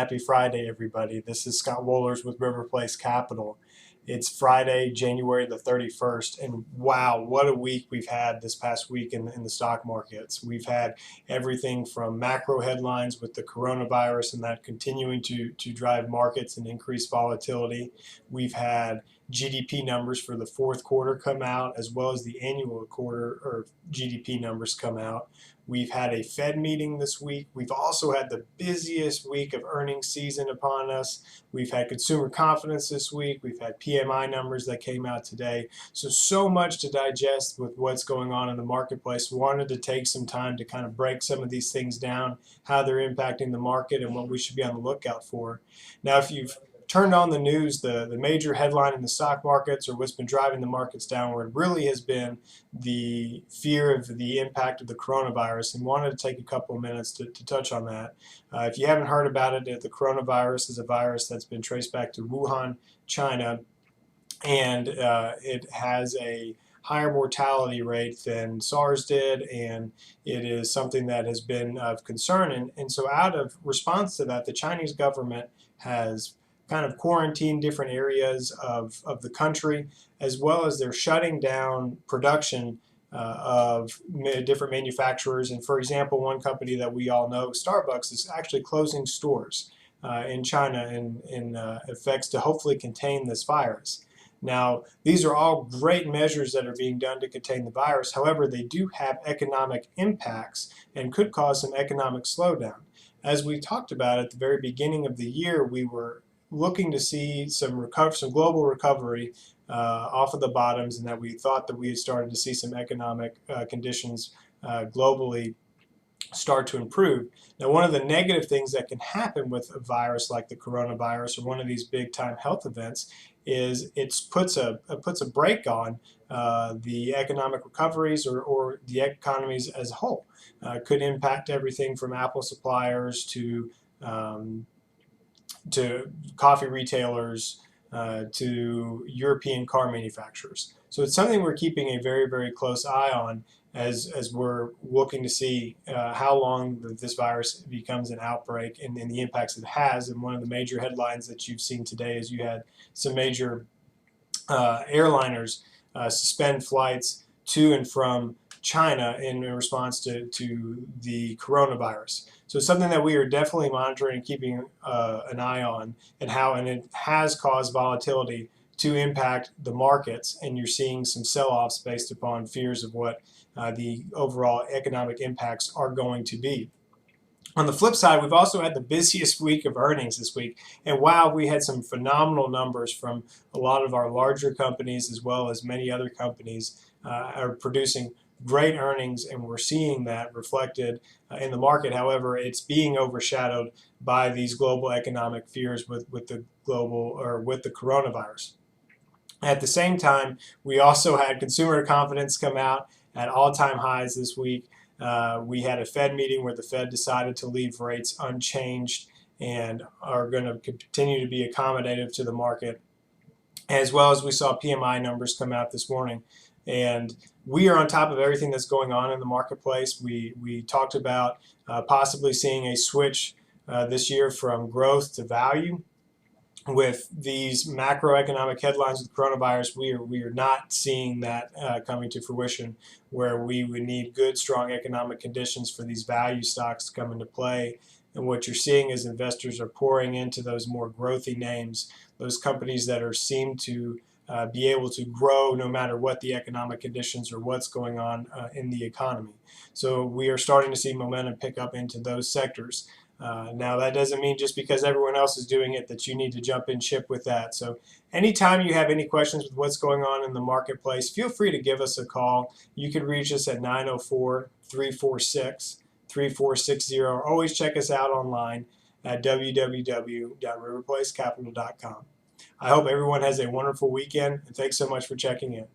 happy Friday, everybody. This is Scott Wohlers with River Place Capital. It's Friday, January the 31st, and wow, what a week we've had this past week in the stock markets. We've had everything from macro headlines with the coronavirus and that continuing to drive markets and increase volatility. We've had GDP numbers for the fourth quarter come out, as well as the annual quarter or GDP numbers come out. We've had a Fed meeting this week. We've also had the busiest week of earnings season upon us. We've had consumer confidence this week. We've had PMI numbers that came out today. So much to digest with what's going on in the marketplace. We wanted to take some time to kind of break some of these things down, how they're impacting the market and what we should be on the lookout for. Now, if you've turned on the news, the major headline in the stock markets, or what's been driving the markets downward, really has been the fear of the impact of the coronavirus, and wanted to take a couple of minutes to touch on that. If you haven't heard about it, the coronavirus is a virus that's been traced back to Wuhan, China, and it has a higher mortality rate than SARS did, and it is something that has been of concern. And so out of response to that, the Chinese government has kind of quarantine different areas of the country, as well as they're shutting down production of different manufacturers. And for example, one company that we all know, Starbucks, is actually closing stores in China in effects to hopefully contain this virus. Now, these are all great measures that are being done to contain the virus. However, they do have economic impacts and could cause some economic slowdown. As we talked about at the very beginning of the year, we were looking to see some global recovery off of the bottoms, and that we thought that we had started to see some economic conditions globally start to improve. Now, one of the negative things that can happen with a virus like the coronavirus, or one of these big time health events, is it puts a brake on the economic recoveries or the economies as a whole. Could impact everything from Apple suppliers to coffee retailers, to European car manufacturers. So it's something we're keeping a very, very close eye on as we're looking to see how long this virus becomes an outbreak and the impacts it has. And one of the major headlines that you've seen today is you had some major airliners suspend flights to and from China in response to the coronavirus. So it's something that we are definitely monitoring and keeping an eye on, and it has caused volatility to impact the markets, and you're seeing some sell-offs based upon fears of what the overall economic impacts are going to be. On the flip side, we've also had the busiest week of earnings this week, and wow, we had some phenomenal numbers from a lot of our larger companies, as well as many other companies are producing great earnings, and we're seeing that reflected in the market. However, it's being overshadowed by these global economic fears with the coronavirus. At the same time, we also had consumer confidence come out at all-time highs this week. We had a Fed meeting where the Fed decided to leave rates unchanged and are going to continue to be accommodative to the market, as well as we saw PMI numbers come out this morning. And we are on top of everything that's going on in the marketplace. We talked about possibly seeing a switch this year from growth to value. With these macroeconomic headlines with coronavirus, we are not seeing that coming to fruition, where we would need good, strong economic conditions for these value stocks to come into play. And what you're seeing is investors are pouring into those more growthy names, those companies that seem to be able to grow no matter what the economic conditions or what's going on in the economy. So we are starting to see momentum pick up into those sectors. Now, that doesn't mean just because everyone else is doing it that you need to jump in ship with that. So anytime you have any questions with what's going on in the marketplace, feel free to give us a call. You can reach us at 904-346-3460, or always check us out online at www.riverplacecapital.com. I hope everyone has a wonderful weekend, and thanks so much for checking in.